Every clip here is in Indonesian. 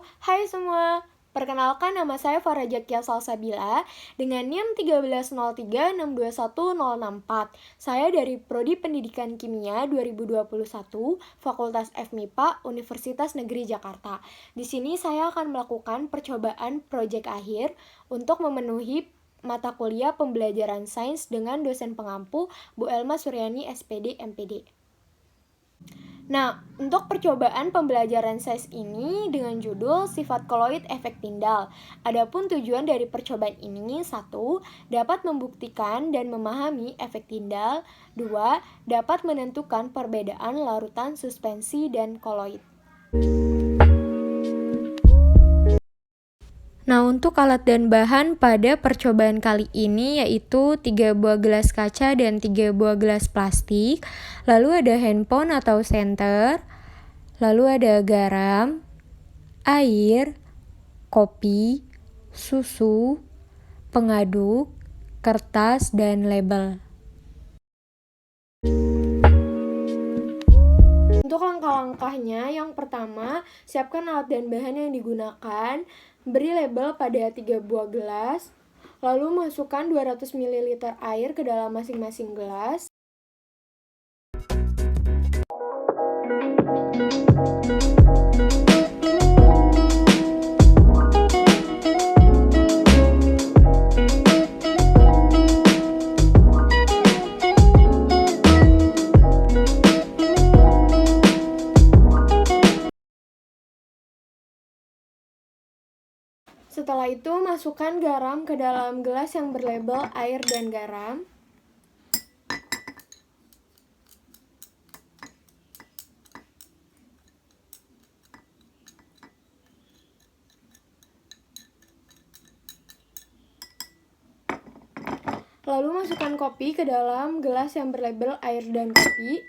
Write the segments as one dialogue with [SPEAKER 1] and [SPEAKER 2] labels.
[SPEAKER 1] Hai semua. Perkenalkan nama saya Farah Jakia Salsabila dengan NIM 1303621064. Saya dari Prodi Pendidikan Kimia 2021, Fakultas FMIPA, Universitas Negeri Jakarta. Di sini saya akan melakukan percobaan proyek akhir untuk memenuhi mata kuliah pembelajaran sains dengan dosen pengampu Bu Elma Suryani SPD MPD. Nah, untuk percobaan pembelajaran sains ini dengan judul Sifat Koloid Efek Tindal. Adapun tujuan dari percobaan ini, 1. Dapat membuktikan dan memahami efek tindal. 2. Dapat menentukan perbedaan larutan suspensi dan koloid. Nah, untuk alat dan bahan pada percobaan kali ini yaitu 3 buah gelas kaca dan 3 buah gelas plastik. Lalu ada handphone atau senter. Lalu ada garam, air, kopi, susu, pengaduk, kertas, dan label. Untuk langkah-langkahnya, yang pertama, siapkan alat dan bahan yang digunakan, beri label pada 3 buah gelas, lalu masukkan 200 ml air ke dalam masing-masing gelas. Setelah itu, masukkan garam ke dalam gelas yang berlabel air dan garam. Lalu masukkan kopi ke dalam gelas yang berlabel air dan kopi.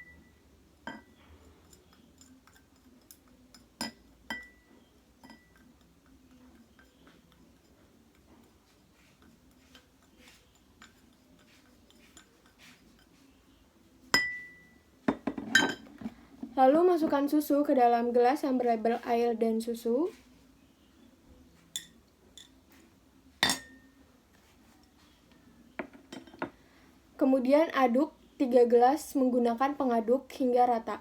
[SPEAKER 1] Lalu masukkan susu ke dalam gelas yang berlabel air dan susu. Kemudian aduk 3 gelas menggunakan pengaduk hingga rata.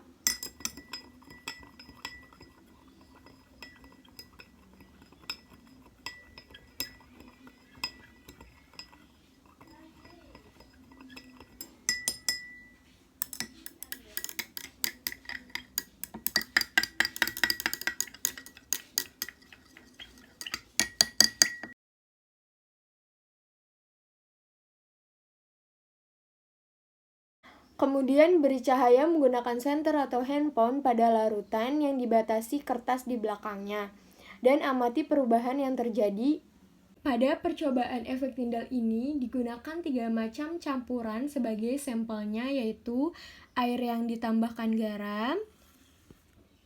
[SPEAKER 1] Kemudian beri cahaya menggunakan senter atau handphone pada larutan yang dibatasi kertas di belakangnya, dan amati perubahan yang terjadi. Pada percobaan efek tindal ini digunakan 3 macam campuran sebagai sampelnya, yaitu air yang ditambahkan garam,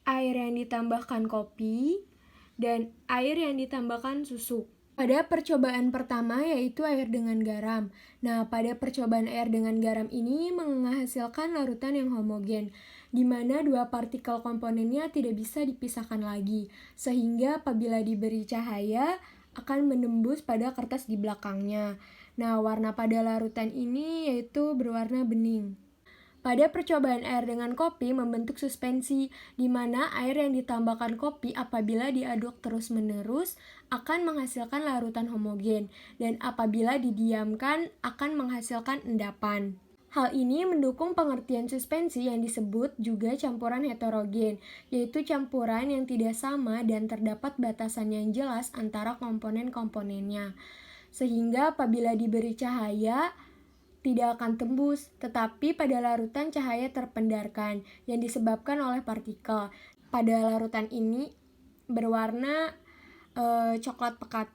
[SPEAKER 1] air yang ditambahkan kopi, dan air yang ditambahkan susu. Pada percobaan pertama yaitu air dengan garam. Nah, pada percobaan air dengan garam ini menghasilkan larutan yang homogen, di mana 2 partikel komponennya tidak bisa dipisahkan lagi, sehingga apabila diberi cahaya akan menembus pada kertas di belakangnya. Nah, warna pada larutan ini yaitu berwarna bening. Pada percobaan air dengan kopi membentuk suspensi, di mana air yang ditambahkan kopi apabila diaduk terus-menerus akan menghasilkan larutan homogen, dan apabila didiamkan akan menghasilkan endapan. Hal ini mendukung pengertian suspensi yang disebut juga campuran heterogen, yaitu campuran yang tidak sama dan terdapat batasan yang jelas antara komponen-komponennya. Sehingga apabila diberi cahaya, tidak akan tembus, tetapi pada larutan cahaya terpendarkan yang disebabkan oleh partikel. Pada larutan ini berwarna coklat pekat.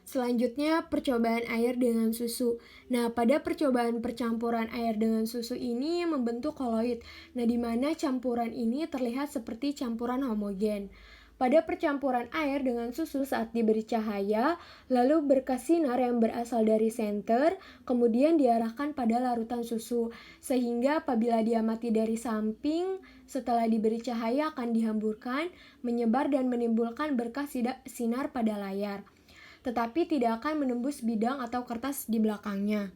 [SPEAKER 1] Selanjutnya, percobaan air dengan susu. Nah, pada percobaan percampuran air dengan susu ini membentuk koloid. Nah, di mana campuran ini terlihat seperti campuran homogen. pada percampuran air dengan susu saat diberi cahaya, lalu berkas sinar yang berasal dari senter, kemudian diarahkan pada larutan susu, sehingga apabila diamati dari samping, setelah diberi cahaya akan dihamburkan, menyebar dan menimbulkan berkas sinar pada layar, tetapi tidak akan menembus bidang atau kertas di belakangnya.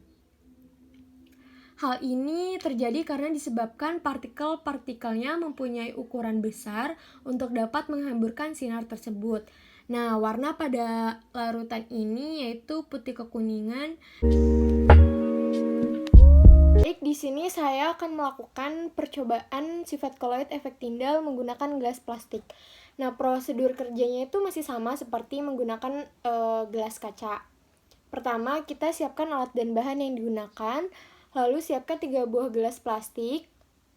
[SPEAKER 1] Hal ini terjadi karena disebabkan partikel-partikelnya mempunyai ukuran besar untuk dapat menghamburkan sinar tersebut. Nah, warna pada larutan ini yaitu putih kekuningan. Baik, di sini saya akan melakukan percobaan sifat koloid efek Tyndall menggunakan gelas plastik. Nah, prosedur kerjanya itu masih sama seperti menggunakan gelas kaca. Pertama, kita siapkan alat dan bahan yang digunakan. Lalu siapkan 3 buah gelas plastik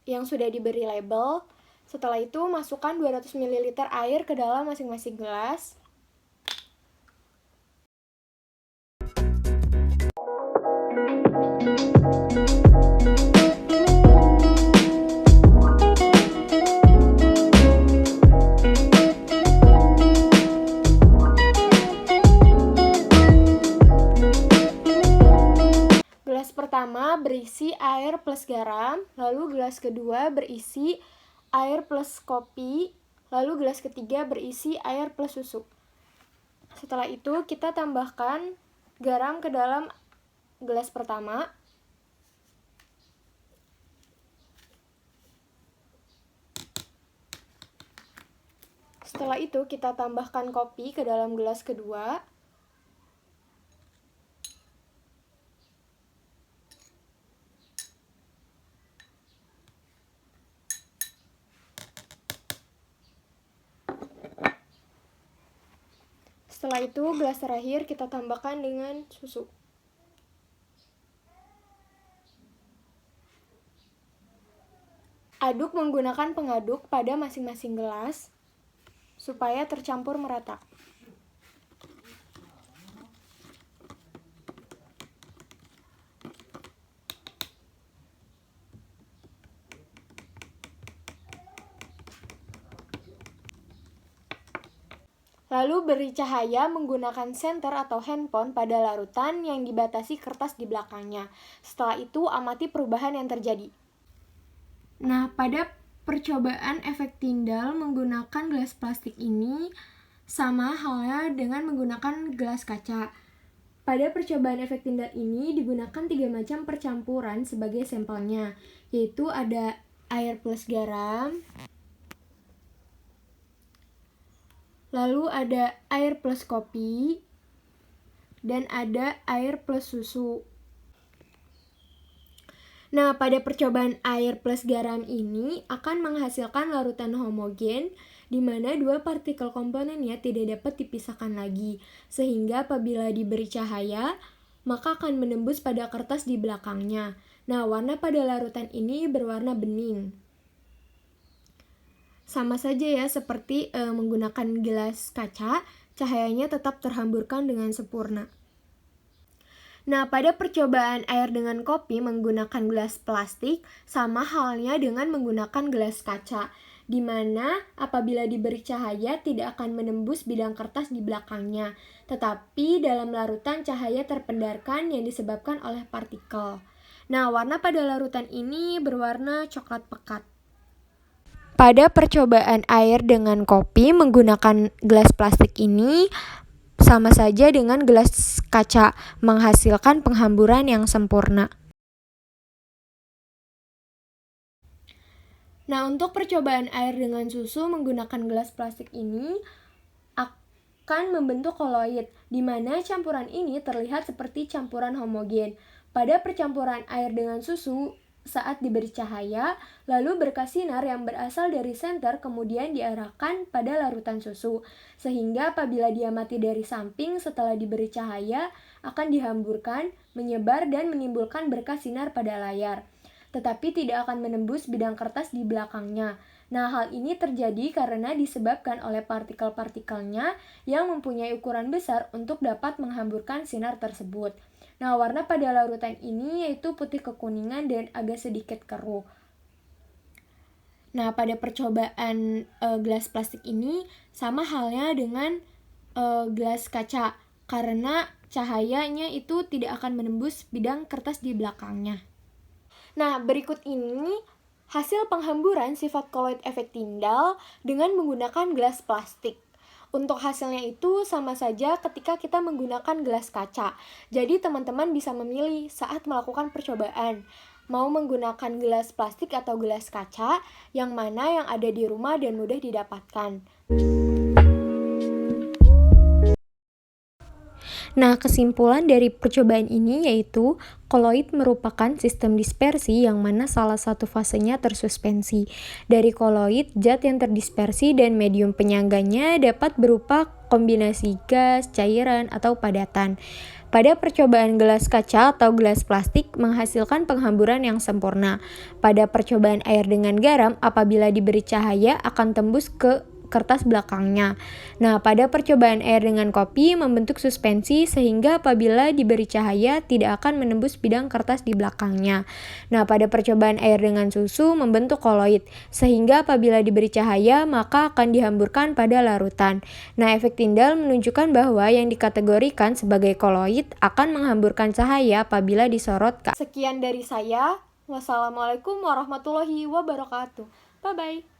[SPEAKER 1] yang sudah diberi label. Setelah itu masukkan 200 ml air ke dalam masing-masing gelas. Gelas pertama berisi air plus garam, lalu gelas kedua berisi air plus kopi, lalu gelas ketiga berisi air plus susu. Setelah itu kita tambahkan garam ke dalam gelas pertama. Setelah itu kita tambahkan kopi ke dalam gelas kedua. Setelah itu, gelas terakhir kita tambahkan dengan susu. Aduk menggunakan pengaduk pada masing-masing gelas supaya tercampur merata. Lalu beri cahaya menggunakan senter atau handphone pada larutan yang dibatasi kertas di belakangnya. Setelah itu, amati perubahan yang terjadi. Nah, pada percobaan efek Tyndall menggunakan gelas plastik ini sama halnya dengan menggunakan gelas kaca. Pada percobaan efek Tyndall ini digunakan 3 macam percampuran sebagai sampelnya, yaitu ada air plus garam, lalu ada air plus kopi, dan ada air plus susu. Nah, pada percobaan air plus garam ini akan menghasilkan larutan homogen di mana 2 partikel komponennya tidak dapat dipisahkan lagi, sehingga apabila diberi cahaya, maka akan menembus pada kertas di belakangnya. Nah, warna pada larutan ini berwarna bening. Sama saja ya seperti menggunakan gelas kaca, cahayanya tetap terhamburkan dengan sempurna. Nah, pada percobaan air dengan kopi menggunakan gelas plastik, sama halnya dengan menggunakan gelas kaca, di mana apabila diberi cahaya tidak akan menembus bidang kertas di belakangnya, tetapi dalam larutan cahaya terpendarkan yang disebabkan oleh partikel. Nah, warna pada larutan ini berwarna coklat pekat. Pada percobaan air dengan kopi menggunakan gelas plastik ini sama saja dengan gelas kaca, menghasilkan penghamburan yang sempurna. Nah, untuk percobaan air dengan susu menggunakan gelas plastik ini akan membentuk koloid, di mana campuran ini terlihat seperti campuran homogen. Pada percampuran air dengan susu, saat diberi cahaya, lalu berkas sinar yang berasal dari senter kemudian diarahkan pada larutan susu, sehingga apabila diamati dari samping setelah diberi cahaya, akan dihamburkan, menyebar dan menimbulkan berkas sinar pada layar, tetapi tidak akan menembus bidang kertas di belakangnya. Nah, hal ini terjadi karena disebabkan oleh partikel-partikelnya yang mempunyai ukuran besar untuk dapat menghamburkan sinar tersebut. Nah, warna pada larutan ini yaitu putih kekuningan dan agak sedikit keruh. Nah, pada percobaan gelas plastik ini sama halnya dengan gelas kaca, karena cahayanya itu tidak akan menembus bidang kertas di belakangnya. Nah, berikut ini hasil penghamburan sifat koloid efek Tyndall dengan menggunakan gelas plastik. Untuk hasilnya itu sama saja ketika kita menggunakan gelas kaca. Jadi teman-teman bisa memilih saat melakukan percobaan. Mau menggunakan gelas plastik atau gelas kaca, yang mana yang ada di rumah dan mudah didapatkan. Nah, kesimpulan dari percobaan ini yaitu koloid merupakan sistem dispersi yang mana salah satu fasenya tersuspensi. Dari koloid, zat yang terdispersi dan medium penyangganya dapat berupa kombinasi gas, cairan, atau padatan. Pada percobaan gelas kaca atau gelas plastik menghasilkan penghamburan yang sempurna. Pada percobaan air dengan garam, apabila diberi cahaya akan tembus ke kertas belakangnya. Nah, pada percobaan air dengan kopi membentuk suspensi sehingga apabila diberi cahaya tidak akan menembus bidang kertas di belakangnya. Nah, pada percobaan air dengan susu membentuk koloid sehingga apabila diberi cahaya maka akan dihamburkan pada larutan. Nah, efek Tyndall menunjukkan bahwa yang dikategorikan sebagai koloid akan menghamburkan cahaya apabila disorot ke. Sekian dari saya. Wassalamualaikum warahmatullahi wabarakatuh. Bye-bye.